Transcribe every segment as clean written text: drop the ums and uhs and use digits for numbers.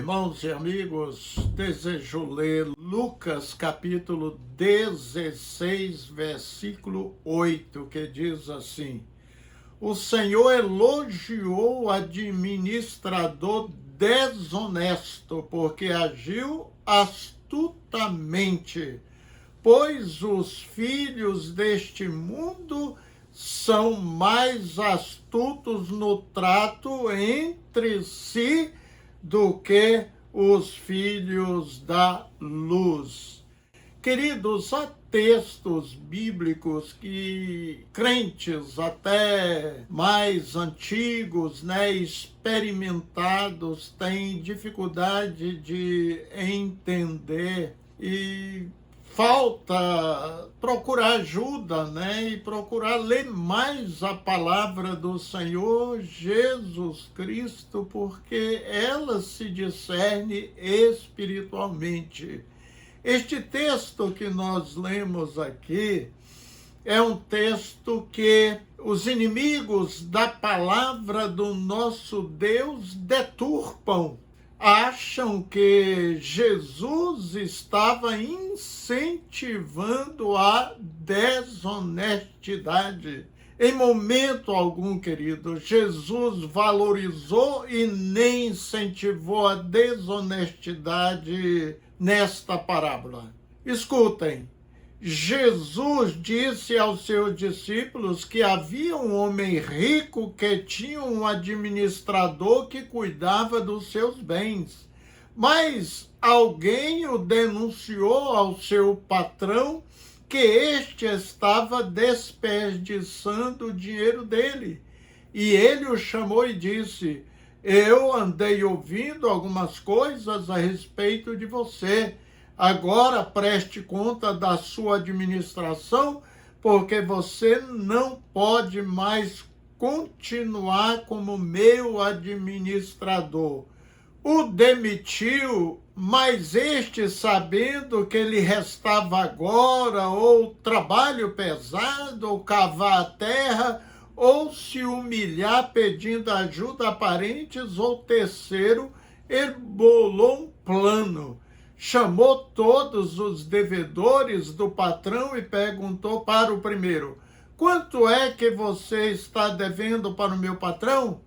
Irmãos e amigos, desejo ler Lucas capítulo 16, versículo 8, que diz assim: O Senhor elogiou o administrador desonesto, porque agiu astutamente, pois os filhos deste mundo são mais astutos no trato entre si do que os filhos da luz. Queridos, há textos bíblicos que crentes até mais antigos, experimentados, têm dificuldade de entender e falta procurar ajuda, e procurar ler mais a palavra do Senhor Jesus Cristo, porque ela se discerne espiritualmente. Este texto que nós lemos aqui é um texto que os inimigos da palavra do nosso Deus deturpam. Acham que Jesus estava incentivando a desonestidade. Em momento algum, querido, Jesus valorizou e nem incentivou a desonestidade nesta parábola. Escutem, Jesus disse aos seus discípulos que havia um homem rico que tinha um administrador que cuidava dos seus bens. Mas alguém o denunciou ao seu patrão que este estava desperdiçando o dinheiro dele. E ele o chamou e disse: Eu andei ouvindo algumas coisas a respeito de você. Agora preste conta da sua administração, porque você não pode mais continuar como meu administrador. O demitiu, mas este, sabendo que lhe restava agora ou trabalho pesado, ou cavar a terra, ou se humilhar pedindo ajuda a parentes, ou terceiro, ele bolou um plano. Chamou todos os devedores do patrão e perguntou para o primeiro: Quanto é que você está devendo para o meu patrão?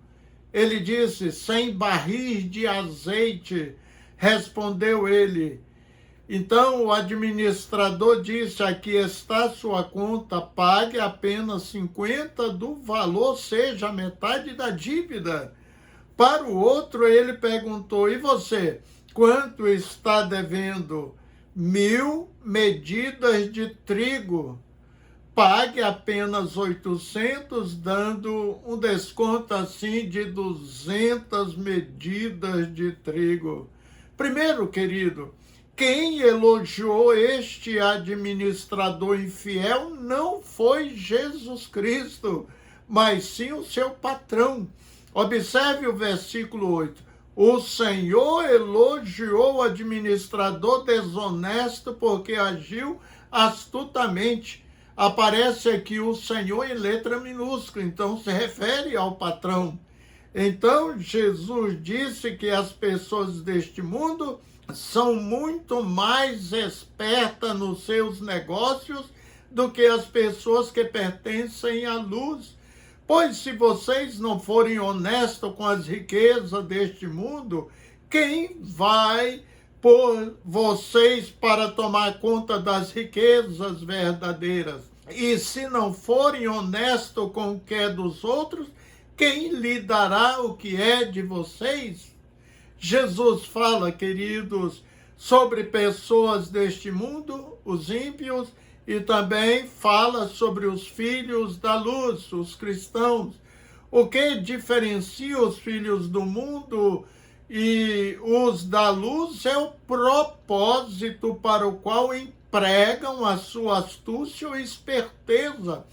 Ele disse: 100 barris de azeite. Respondeu ele. Então o administrador disse: Aqui está sua conta, pague apenas 50 do valor, seja a metade da dívida. Para o outro ele perguntou: E você? Quanto está devendo? 1000 medidas de trigo. Pague apenas 800, dando um desconto assim de 200 medidas de trigo. Primeiro, querido, quem elogiou este administrador infiel não foi Jesus Cristo, mas sim o seu patrão. Observe o versículo 8. O Senhor elogiou o administrador desonesto porque agiu astutamente. Aparece aqui o Senhor em letra minúscula, então se refere ao patrão. Então Jesus disse que as pessoas deste mundo são muito mais espertas nos seus negócios do que as pessoas que pertencem à luz. Pois se vocês não forem honestos com as riquezas deste mundo, quem vai pôr vocês para tomar conta das riquezas verdadeiras? E se não forem honestos com o que é dos outros, quem lhe dará o que é de vocês? Jesus fala, queridos, sobre pessoas deste mundo, os ímpios, e também fala sobre os filhos da luz, os cristãos. O que diferencia os filhos do mundo e os da luz é o propósito para o qual empregam a sua astúcia ou esperteza.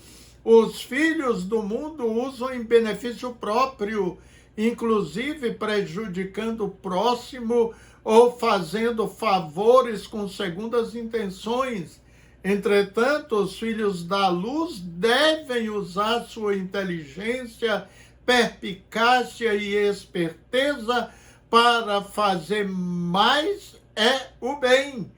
Os filhos do mundo usam em benefício próprio, inclusive prejudicando o próximo ou fazendo favores com segundas intenções. Entretanto, os filhos da luz devem usar sua inteligência, perspicácia e esperteza para fazer mais é o bem,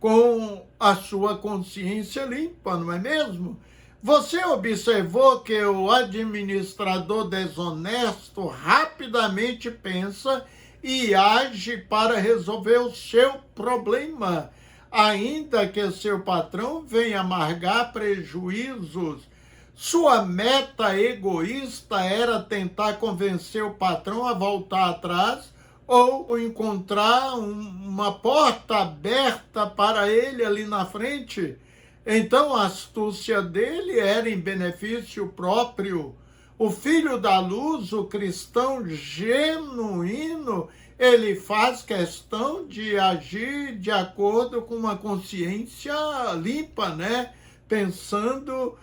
com a sua consciência limpa, não é mesmo? Você observou que o administrador desonesto rapidamente pensa e age para resolver o seu problema, ainda que seu patrão venha amargar prejuízos. Sua meta egoísta era tentar convencer o patrão a voltar atrás ou encontrar uma porta aberta para ele ali na frente. Então a astúcia dele era em benefício próprio. O filho da luz, o cristão genuíno, ele faz questão de agir de acordo com uma consciência limpa, né? Pensando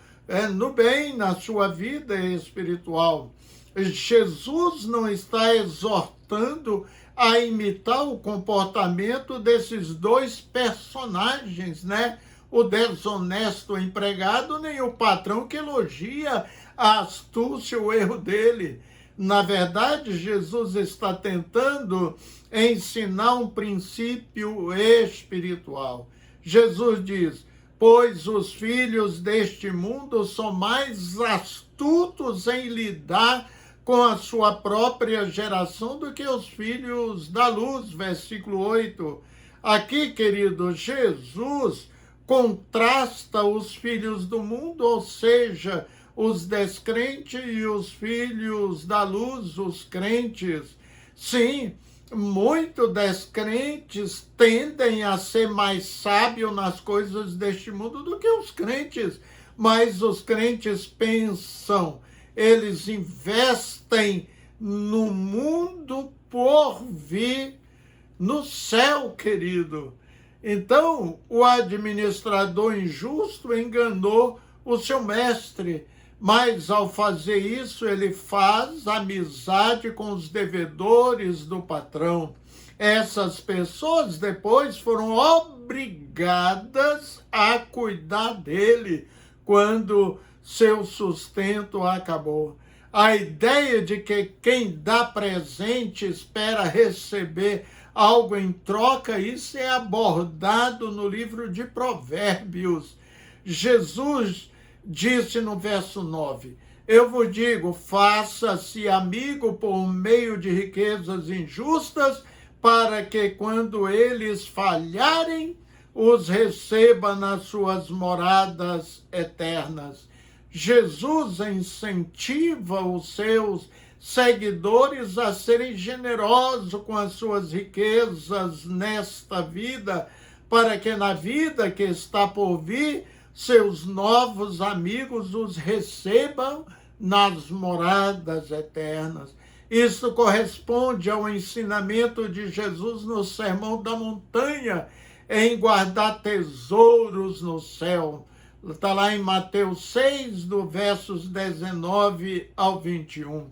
no bem, na sua vida espiritual. Jesus não está exortando a imitar o comportamento desses dois personagens, né? O desonesto empregado, nem o patrão que elogia a astúcia, o erro dele. Na verdade, Jesus está tentando ensinar um princípio espiritual. Jesus diz: pois os filhos deste mundo são mais astutos em lidar com a sua própria geração do que os filhos da luz, versículo 8. Aqui, querido, Jesus contrasta os filhos do mundo, ou seja, os descrentes, e os filhos da luz, os crentes. Sim, muitos descrentes tendem a ser mais sábios nas coisas deste mundo do que os crentes, mas os crentes pensam, eles investem no mundo por vir, no céu, querido. Então, o administrador injusto enganou o seu mestre, mas ao fazer isso, ele faz amizade com os devedores do patrão. Essas pessoas depois foram obrigadas a cuidar dele quando seu sustento acabou. A ideia de que quem dá presente espera receber algo em troca, isso é abordado no livro de Provérbios. Jesus disse no verso 9, eu vos digo, faça-se amigo por meio de riquezas injustas, para que quando eles falharem, os receba nas suas moradas eternas. Jesus incentiva os seus seguidores a serem generosos com as suas riquezas nesta vida, para que na vida que está por vir, seus novos amigos os recebam nas moradas eternas. Isso corresponde ao ensinamento de Jesus no Sermão da Montanha, em guardar tesouros no céu. Está lá em Mateus 6, do versos 19 ao 21.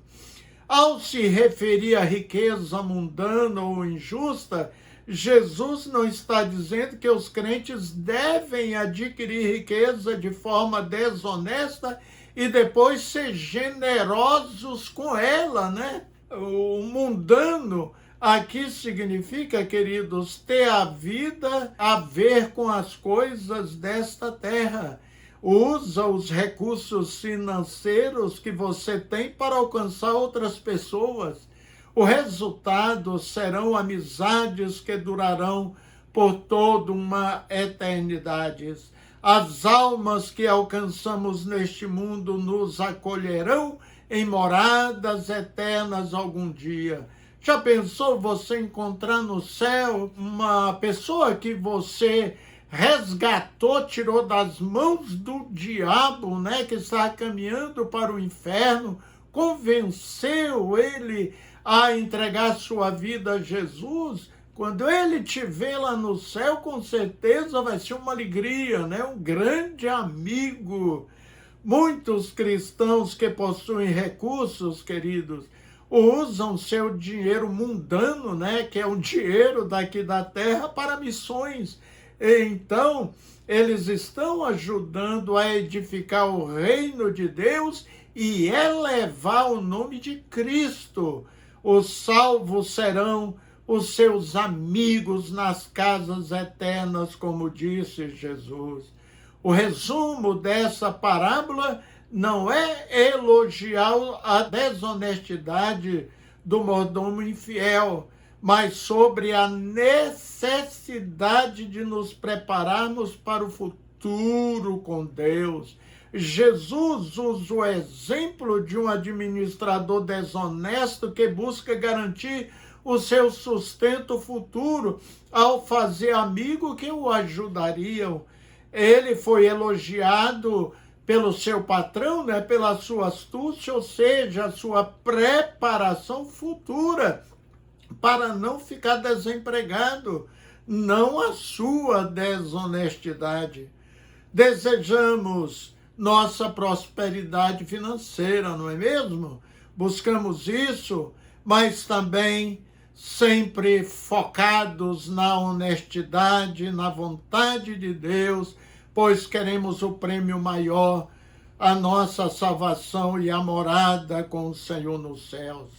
Ao se referir à riqueza mundana ou injusta, Jesus não está dizendo que os crentes devem adquirir riqueza de forma desonesta e depois ser generosos com ela, né? O mundano aqui significa, queridos, ter a vida a ver com as coisas desta terra. Usa os recursos financeiros que você tem para alcançar outras pessoas. O resultado serão amizades que durarão por toda uma eternidade. As almas que alcançamos neste mundo nos acolherão em moradas eternas algum dia. Já pensou você encontrar no céu uma pessoa que você resgatou, tirou das mãos do diabo, né, que está caminhando para o inferno, convenceu ele a entregar sua vida a Jesus? Quando ele te vê lá no céu, com certeza vai ser uma alegria, né? Um grande amigo. Muitos cristãos que possuem recursos, queridos, usam seu dinheiro mundano, né? Que é o dinheiro daqui da terra, para missões. Então, eles estão ajudando a edificar o reino de Deus e elevar o nome de Cristo. Os salvos serão os seus amigos nas casas eternas, como disse Jesus. O resumo dessa parábola não é elogiar a desonestidade do mordomo infiel, mas sobre a necessidade de nos prepararmos para o futuro com Deus. Jesus usa o exemplo de um administrador desonesto que busca garantir o seu sustento futuro ao fazer amigos que o ajudariam. Ele foi elogiado pelo seu patrão, né, pela sua astúcia, ou seja, a sua preparação futura para não ficar desempregado, não a sua desonestidade. Desejamos nossa prosperidade financeira, não é mesmo? Buscamos isso, mas também sempre focados na honestidade, na vontade de Deus, pois queremos o prêmio maior, a nossa salvação e a morada com o Senhor nos céus.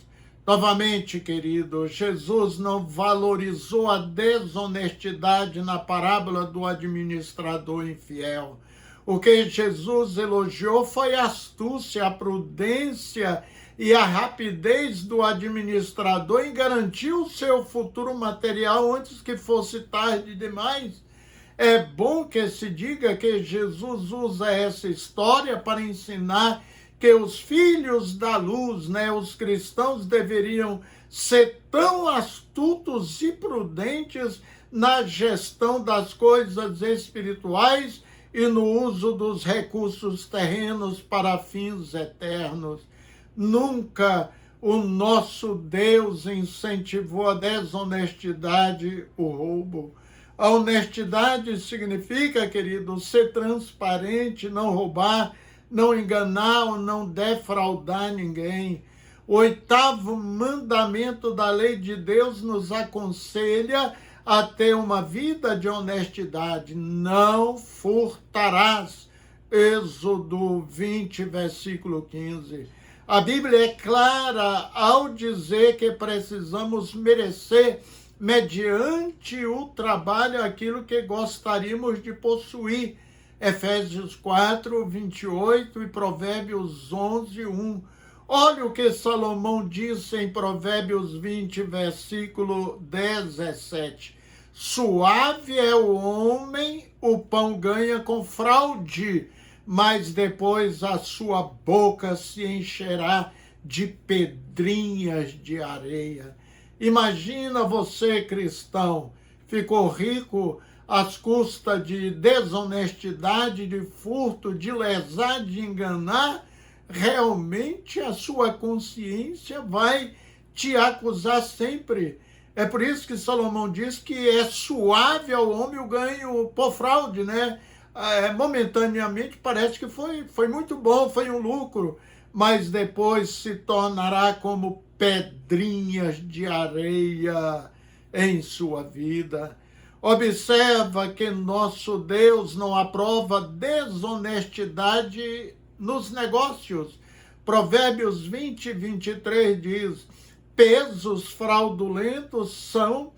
Novamente, querido, Jesus não valorizou a desonestidade na parábola do administrador infiel. O que Jesus elogiou foi a astúcia, a prudência e a rapidez do administrador em garantir o seu futuro material antes que fosse tarde demais. É bom que se diga que Jesus usa essa história para ensinar que os filhos da luz, né, os cristãos, deveriam ser tão astutos e prudentes na gestão das coisas espirituais e no uso dos recursos terrenos para fins eternos. Nunca o nosso Deus incentivou a desonestidade, o roubo. A honestidade significa, querido, ser transparente, não roubar, não enganar ou não defraudar ninguém. O 8º mandamento da lei de Deus nos aconselha a ter uma vida de honestidade. Não furtarás. Êxodo 20, versículo 15. A Bíblia é clara ao dizer que precisamos merecer, mediante o trabalho, aquilo que gostaríamos de possuir. Efésios 4, 28 e Provérbios 11, 1. Olha o que Salomão disse em Provérbios 20, versículo 17. Suave é o homem, o pão ganha com fraude, mas depois a sua boca se encherá de pedrinhas de areia. Imagina você, cristão, ficou rico às custas de desonestidade, de furto, de lesar, de enganar. Realmente a sua consciência vai te acusar sempre. É por isso que Salomão diz que é suave ao homem o ganho por fraude, né? Momentaneamente parece que foi muito bom, foi um lucro, mas depois se tornará como pedrinhas de areia em sua vida. Observa que nosso Deus não aprova desonestidade nos negócios. Provérbios 20, 23 diz: pesos fraudulentos são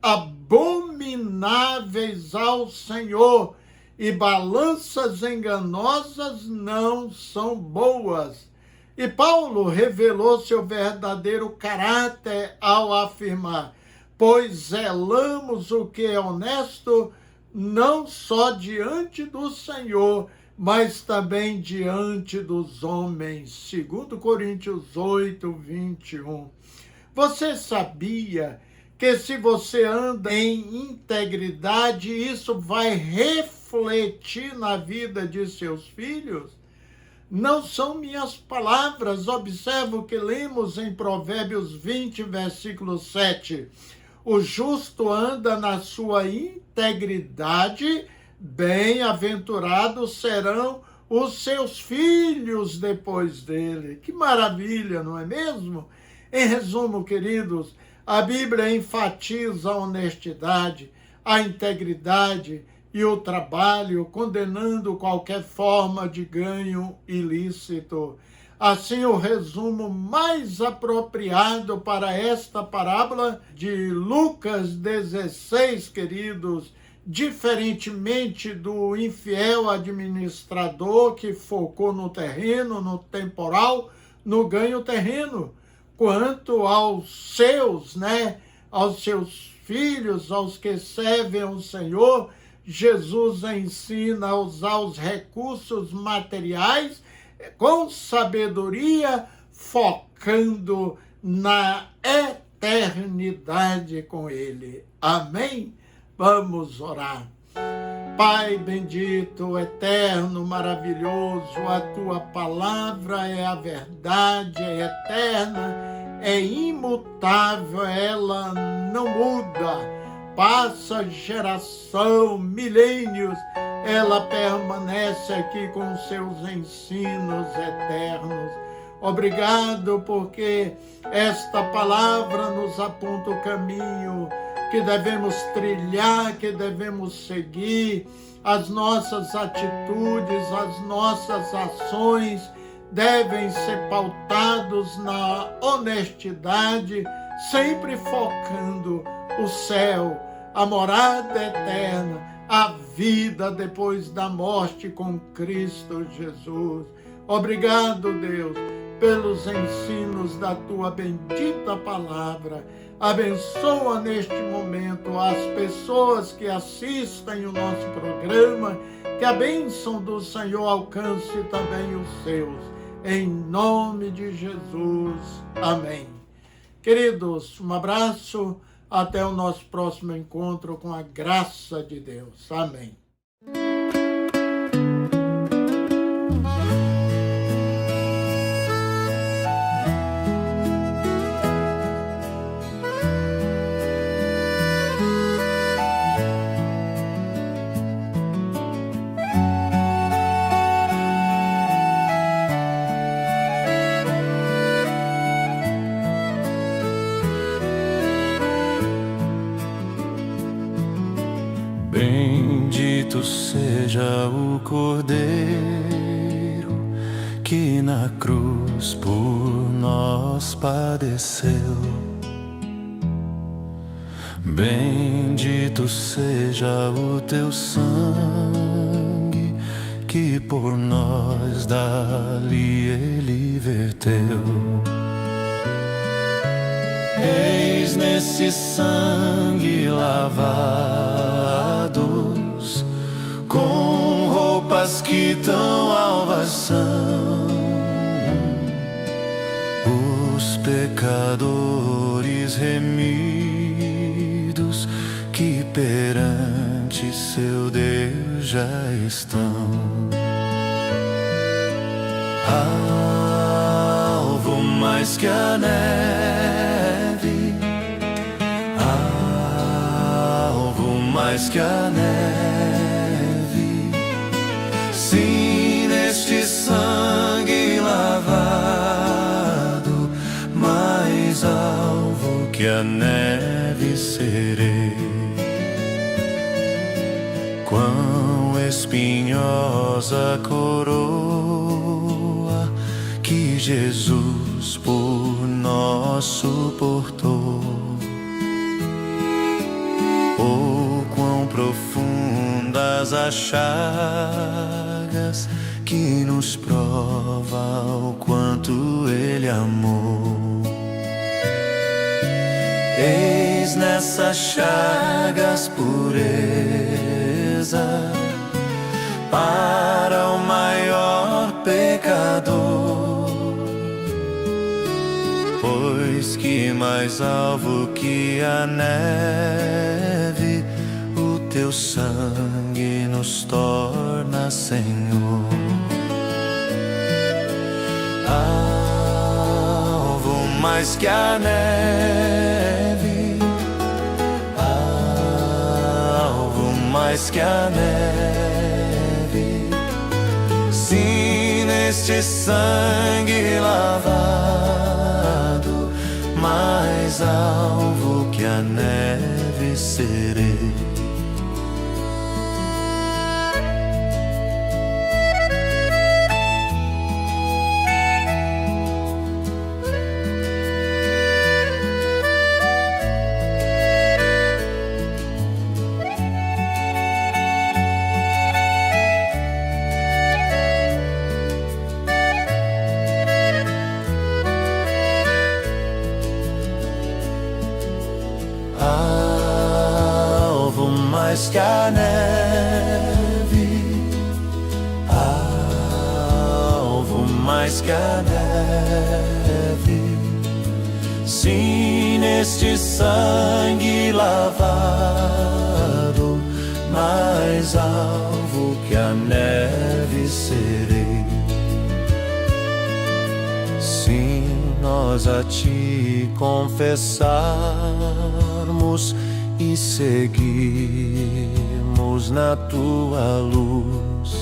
abomináveis ao Senhor, e balanças enganosas não são boas. E Paulo revelou seu verdadeiro caráter ao afirmar: pois zelamos o que é honesto, não só diante do Senhor, mas também diante dos homens. 2 Coríntios 8, 21. Você sabia que se você anda em integridade, isso vai refletir na vida de seus filhos? Não são minhas palavras. Observa o que lemos em Provérbios 20, versículo 7. O justo anda na sua integridade, bem-aventurados serão os seus filhos depois dele. Que maravilha, não é mesmo? Em resumo, queridos, a Bíblia enfatiza a honestidade, a integridade e o trabalho, condenando qualquer forma de ganho ilícito. Assim, o resumo mais apropriado para esta parábola de Lucas 16, queridos, diferentemente do infiel administrador que focou no terreno, no temporal, no ganho terreno, quanto aos seus, aos seus filhos, aos que servem ao Senhor, Jesus ensina a usar os recursos materiais com sabedoria, focando na eternidade com Ele. Amém? Vamos orar. Pai bendito, eterno, maravilhoso, a Tua palavra é a verdade, é eterna, é imutável, ela não muda. Passa geração, milênios, ela permanece aqui com seus ensinos eternos. Obrigado porque esta palavra nos aponta o caminho que devemos trilhar, que devemos seguir. As nossas atitudes, as nossas ações devem ser pautados na honestidade, sempre focando o céu, a morada eterna, a vida depois da morte com Cristo Jesus. Obrigado, Deus, pelos ensinos da Tua bendita palavra. Abençoa neste momento as pessoas que assistem o nosso programa, que a bênção do Senhor alcance também os seus. Em nome de Jesus. Amém. Queridos, um abraço. Até o nosso próximo encontro com a graça de Deus. Amém. Bendito seja o Cordeiro que na cruz por nós padeceu. Bendito seja o Teu sangue que por nós dali Ele verteu. Eis nesse sangue lavados, com roupas que tão alvas são, os pecadores remidos que perante seu Deus já estão. Alvo mais que a neve, alvo mais que a neve, sim, neste sangue lavado, mais alvo que a neve serei. Quão espinhosa coroa que Jesus por nós suportou, ou quão profundas as chagas que nos prova o quanto Ele amou. Eis nessas chagas pureza para o maior pecador, pois que mais alvo que a neve o Teu sangue nos torna, Senhor. Alvo mais que a neve, alvo mais que a neve, sim, neste sangue lavado, mais alvo que a neve serei. mais que a neve, alvo mais que a neve. Sim, neste sangue lavado, mais alvo que a neve serei. Sim, nós a ti confessarmos e seguirmos na tua luz.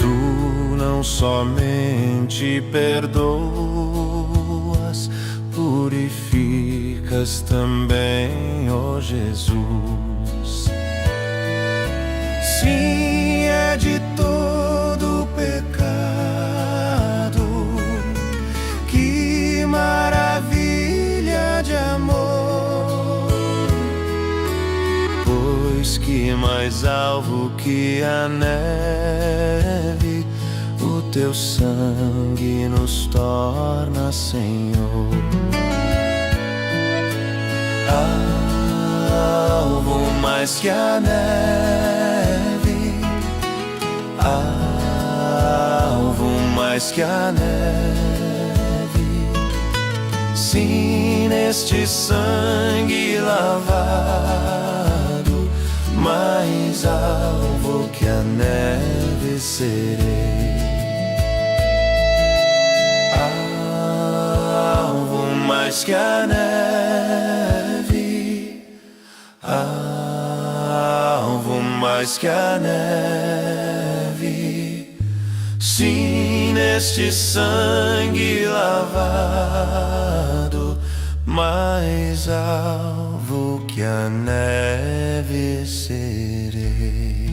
Tu não somente perdoas, purificas também, ó Jesus. Sim, é de todo pecado, que maravilha de amor, pois que mais alvo que a neve, o teu sangue nos torna, Senhor. Alvo mais que a neve, alvo mais que a neve. Sim, neste sangue lavado, mais alvo que a neve serei. Alvo mais que a neve, alvo mais que a neve. Sim, neste sangue lavado, mais alvo que a neve serei.